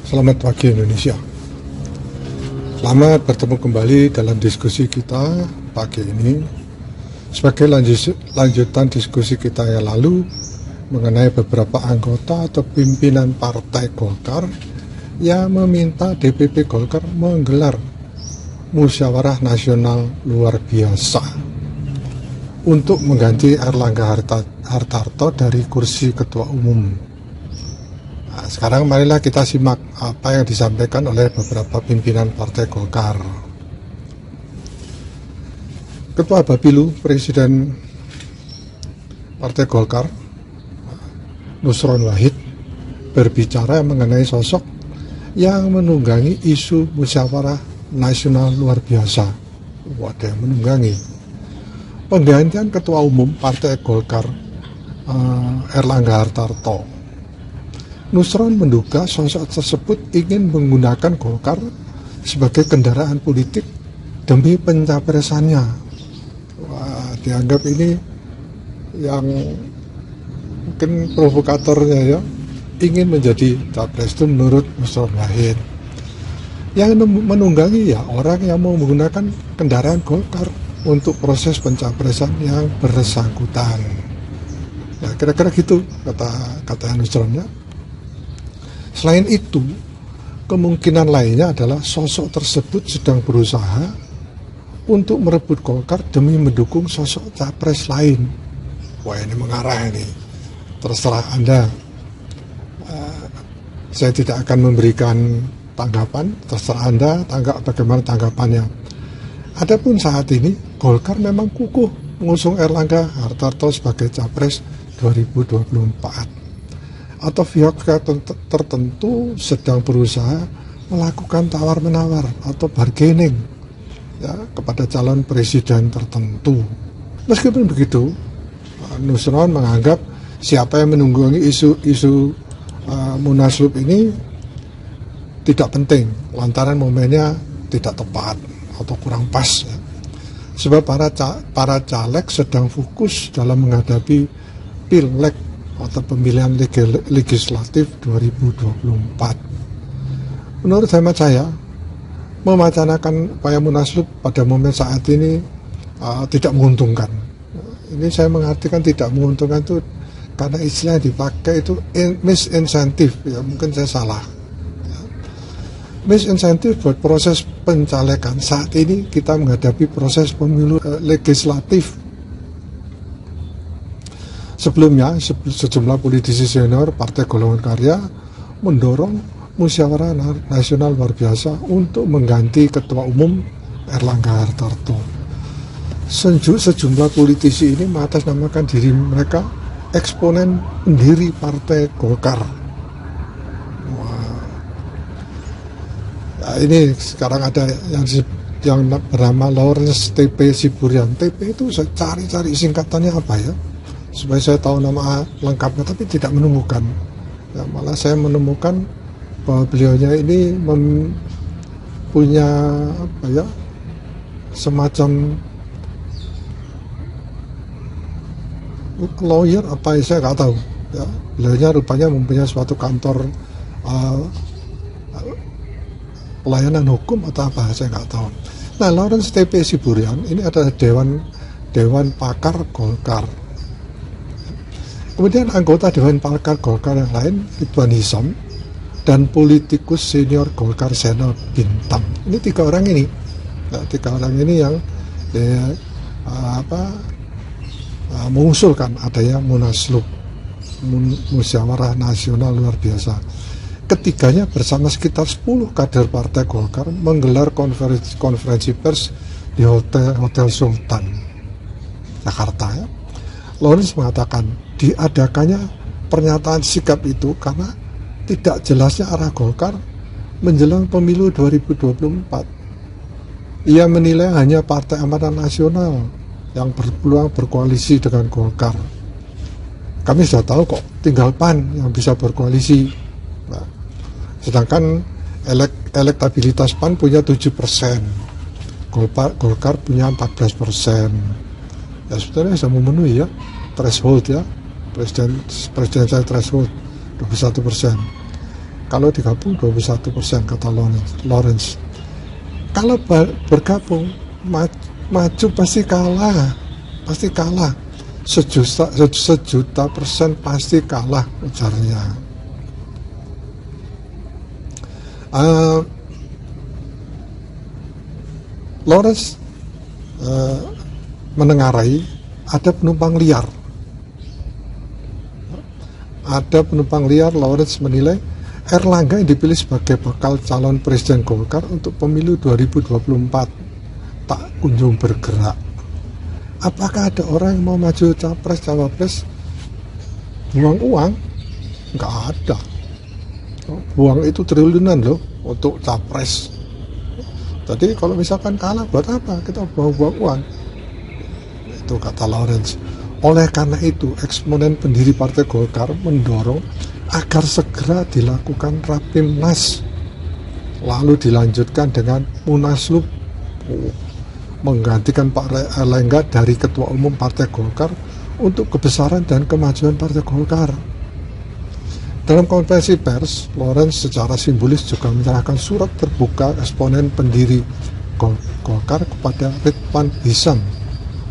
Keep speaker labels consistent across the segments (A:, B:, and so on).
A: Selamat pagi Indonesia. Selamat bertemu kembali dalam diskusi kita pagi ini sebagai lanjutan diskusi kita yang lalu mengenai beberapa anggota atau pimpinan Partai Golkar yang meminta DPP Golkar menggelar musyawarah nasional luar biasa untuk mengganti Erlangga Hartarto dari kursi ketua umum. Nah, sekarang marilah kita simak apa yang disampaikan oleh beberapa pimpinan Partai Golkar. Ketua Bapilu, Presiden Partai Golkar, Nusron Wahid, berbicara mengenai sosok yang menunggangi isu musyawarah nasional luar biasa. Wadah, menunggangi penggantian Ketua Umum Partai Golkar Erlangga Hartarto. Nusron menduga sosok tersebut ingin menggunakan Golkar sebagai kendaraan politik demi pencapresannya. Wah, dianggap ini yang mungkin provokatornya ya, ingin menjadi capres itu menurut Nusron Wahid. Yang menunggangi ya orang yang mau menggunakan kendaraan Golkar untuk proses pencapresan yang bersangkutan. Ya, kira-kira gitu kata Nusron ya. Selain itu, kemungkinan lainnya adalah sosok tersebut sedang berusaha untuk merebut Golkar demi mendukung sosok capres lain. Wah, ini mengarah ini. Terserah Anda. Saya tidak akan memberikan tanggapan, terserah Anda bagaimana tanggapannya. Adapun saat ini, Golkar memang kukuh mengusung Erlangga Hartarto sebagai capres 2024. Atau pihak tertentu sedang berusaha melakukan tawar-menawar atau bargaining ya, kepada calon presiden tertentu. Meskipun begitu, Nusron menganggap siapa yang menunggangi isu Munaslup ini tidak penting, lantaran momennya tidak tepat atau kurang pas. Ya. Sebab para caleg sedang fokus dalam menghadapi Pileg atau pemilihan legislatif 2024. Menurut hemat saya, mewacanakan upaya Munaslup pada momen saat ini tidak menguntungkan. Ini saya mengartikan tidak menguntungkan itu karena istilah yang dipakai itu misinsentif, ya mungkin saya salah. Misinsentif buat proses pencalekan. Saat ini kita menghadapi proses pemilu legislatif. Sebelumnya, sejumlah politisi senior Partai Golongan Karya mendorong musyawarah nasional luar biasa untuk mengganti Ketua Umum Erlangga Hartarto. Sejumlah politisi ini mengatasnamakan diri mereka eksponen pendiri Partai Golkar. Wah. Nah, ini sekarang ada yang bernama Lawrence TP Siburian. TP itu saya cari singkatannya apa ya? Supaya saya tahu nama lengkapnya, tapi tidak menemukan. Ya, malah saya menemukan bahwa beliaunya ini punya apa ya, semacam lawyer apa saya nggak tahu. Ya, beliaunya rupanya mempunyai suatu kantor pelayanan hukum atau apa, saya nggak tahu. Nah, Lawrence TP Siburian ini adalah Dewan Pakar Golkar. Kemudian anggota Dewan Pakar Golkar yang lain, Ridwan Hisam, dan politikus senior Golkar Seno Bintang. Ini tiga orang ini yang mengusulkan adanya Munaslup, musyawarah nasional luar biasa. Ketiganya bersama sekitar 10 kader Partai Golkar menggelar konferensi pers di Hotel Sultan, Jakarta. Ya. Lawrence mengatakan diadakannya pernyataan sikap itu karena tidak jelasnya arah Golkar menjelang pemilu 2024. Ia menilai hanya Partai Amanat Nasional yang berpeluang berkoalisi dengan Golkar. Kami sudah tahu kok, tinggal PAN yang bisa berkoalisi. Nah, sedangkan elektabilitas PAN punya 7%, Golkar punya 14%. Ya sebetulnya sudah memenuhi ya threshold ya, presidential threshold 21%. Kalau digabung 21%, kata Lawrence. Kalau bergabung maju pasti kalah, sejuta persen pasti kalah, ujarnya. Lawrence menengarai ada penumpang liar. Lawrence menilai Erlangga yang dipilih sebagai bakal calon presiden Golkar untuk pemilu 2024 tak kunjung bergerak. Apakah ada orang yang mau maju capres-cawapres buang uang? Nggak ada. Buang itu triliunan loh untuk capres. Jadi kalau misalkan kalah, buat apa kita buang-buang uang? Itu kata Lawrence. Oleh karena itu, eksponen pendiri Partai Golkar mendorong agar segera dilakukan Rapimnas, lalu dilanjutkan dengan Munaslup, menggantikan Pak Erlangga dari Ketua Umum Partai Golkar untuk kebesaran dan kemajuan Partai Golkar. Dalam konferensi pers, Lawrence secara simbolis juga menyerahkan surat terbuka eksponen pendiri Golkar kepada Ridwan Hisam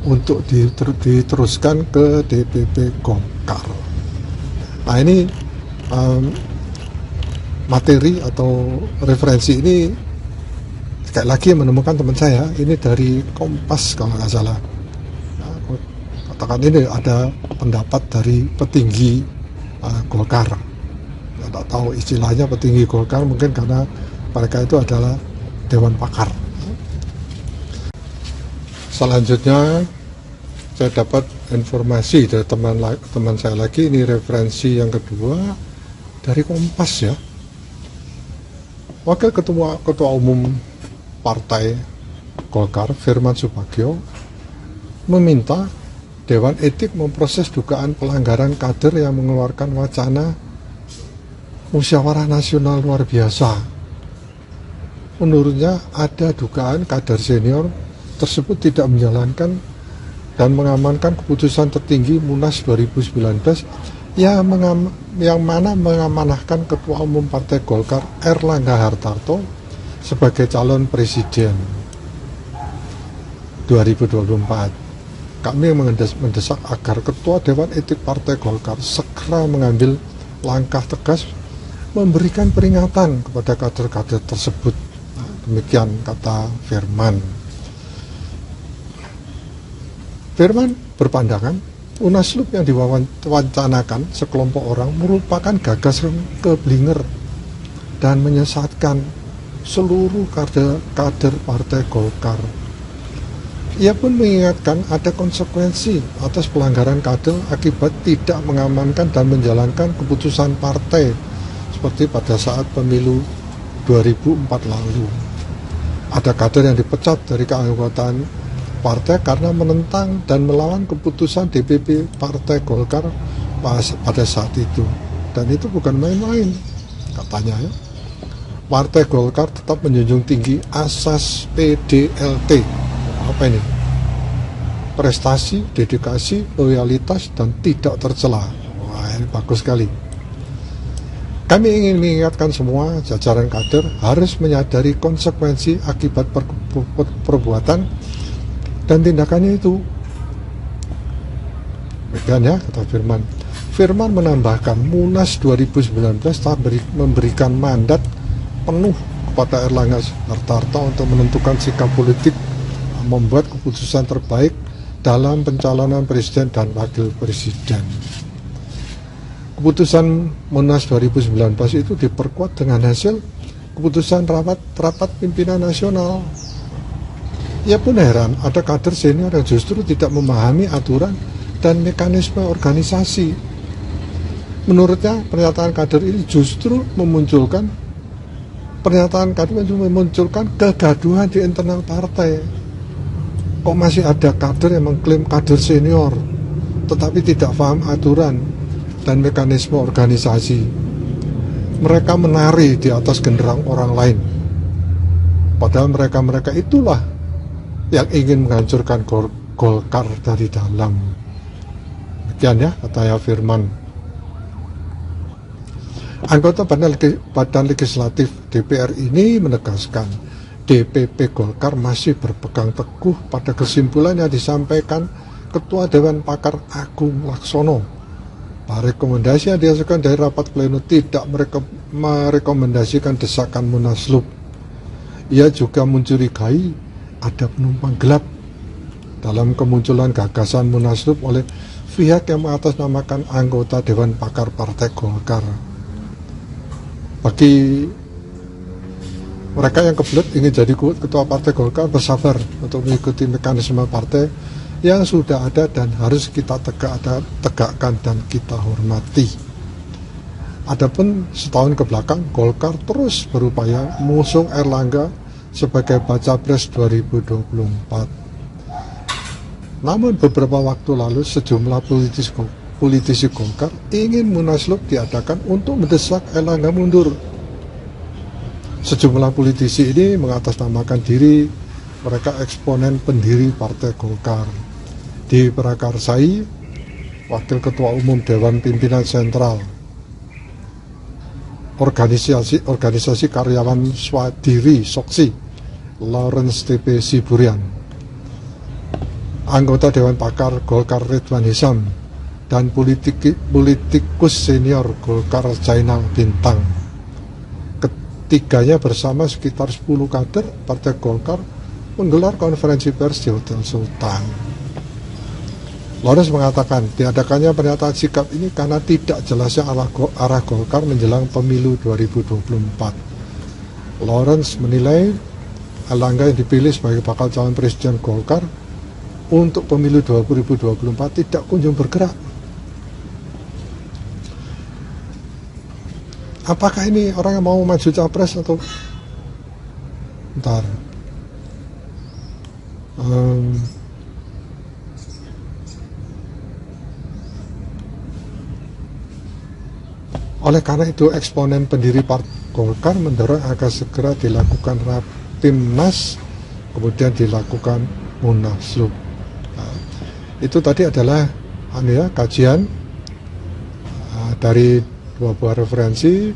A: untuk diteruskan ke DPP Golkar. Nah, ini materi atau referensi ini sekali lagi menemukan teman saya, ini dari Kompas kalau nggak salah. Nah, katakan ini ada pendapat dari petinggi Golkar. Tidak tahu istilahnya petinggi Golkar, mungkin karena mereka itu adalah Dewan Pakar. Selanjutnya saya dapat informasi dari teman saya lagi, ini referensi yang kedua dari Kompas ya. Wakil Ketua Umum Partai Golkar Firman Subagio meminta Dewan Etik memproses dugaan pelanggaran kader yang mengeluarkan wacana musyawarah nasional luar biasa. Menurutnya ada dugaan kader senior tersebut tidak menjalankan dan mengamankan keputusan tertinggi Munas 2019 yang mana mengamanahkan Ketua Umum Partai Golkar Erlangga Hartarto sebagai calon presiden 2024. Kami mendesak agar Ketua Dewan Etik Partai Golkar segera mengambil langkah tegas memberikan peringatan kepada kader-kader tersebut. Demikian kata Firman. Firman berpandangan Munaslup yang diwacanakan sekelompok orang merupakan gagasan keblinger dan menyesatkan seluruh kader Partai Golkar. Ia pun mengingatkan ada konsekuensi atas pelanggaran kader akibat tidak mengamankan dan menjalankan keputusan partai seperti pada saat pemilu 2004 lalu. Ada kader yang dipecat dari keanggotaan partai karena menentang dan melawan keputusan DPP Partai Golkar pada saat itu, dan itu bukan main-main katanya ya. Partai Golkar tetap menjunjung tinggi asas PDLT. Apa ini? Prestasi, dedikasi, loyalitas, dan tidak tercela. Wah, ini bagus sekali. Kami ingin mengingatkan semua jajaran kader harus menyadari konsekuensi akibat perbuatan dan tindakannya itu. Demikian ya, kata Firman. Firman menambahkan Munas 2019 telah memberikan mandat penuh kepada Erlangga Hartarto untuk menentukan sikap politik, membuat keputusan terbaik dalam pencalonan presiden dan wakil presiden. Keputusan Munas 2019 itu diperkuat dengan hasil keputusan rapat pimpinan nasional. Ia pun heran ada kader senior yang justru tidak memahami aturan dan mekanisme organisasi. Menurutnya pernyataan kader ini justru memunculkan kegaduhan di internal partai. Kok masih ada kader yang mengklaim kader senior tetapi tidak paham aturan dan mekanisme organisasi. Mereka menari di atas genderang orang lain, padahal mereka itulah yang ingin menghancurkan Golkar dari dalam. Demikian ya, kata ya Firman. Anggota Badan Legislatif DPR ini menegaskan DPP Golkar masih berpegang teguh pada kesimpulan yang disampaikan Ketua Dewan Pakar Agung Laksono. Rekomendasi yang dihasilkan dari rapat pleno tidak merekomendasikan desakan Munaslup. Ia juga mencurigai ada penumpang gelap dalam kemunculan gagasan Munaslup oleh pihak yang mengatasnamakan anggota Dewan Pakar Partai Golkar. Bagi mereka yang kebelet ingin jadi ketua Partai Golkar, bersabar untuk mengikuti mekanisme partai yang sudah ada dan harus kita tegakkan dan kita hormati. Adapun setahun ke belakang, Golkar terus berupaya mengusung Erlangga sebagai baca pres 2024. Namun beberapa waktu lalu sejumlah politisi Golkar ingin Munaslup diadakan untuk mendesak Erlangga mundur. Sejumlah politisi ini mengatasnamakan diri mereka eksponen pendiri Partai Golkar. Diprakarsai Wakil Ketua Umum Dewan Pimpinan Sentral Organisasi Karyawan Swadiri Soksi Lawrence TP Siburian, anggota Dewan Pakar Golkar Ridwan Hisam, dan politikus senior Golkar Zainal Bintang. Ketiganya bersama sekitar 10 kader Partai Golkar menggelar konferensi pers di Hotel Sultan. Lawrence mengatakan diadakannya pernyataan sikap ini karena tidak jelasnya arah Golkar menjelang pemilu 2024. Lawrence menilai Erlangga yang dipilih sebagai bakal calon presiden Golkar untuk pemilu 2024 tidak kunjung bergerak. Apakah ini orang yang mau maju capres atau bentar? Oleh karena itu, eksponen pendiri Partai Golkar mendorong agar segera dilakukan Rapimnas, kemudian dilakukan Munaslup. Nah, itu tadi adalah kajian dari dua buah referensi.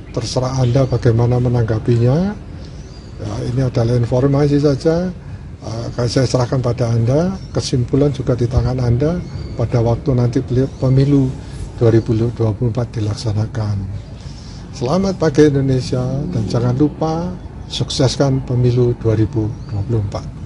A: Terserah Anda bagaimana menanggapinya. Ya, ini adalah informasi saja. Saya serahkan pada Anda. Kesimpulan juga di tangan Anda pada waktu nanti pemilu 2024 dilaksanakan. Selamat pagi Indonesia, dan jangan lupa sukseskan pemilu 2024.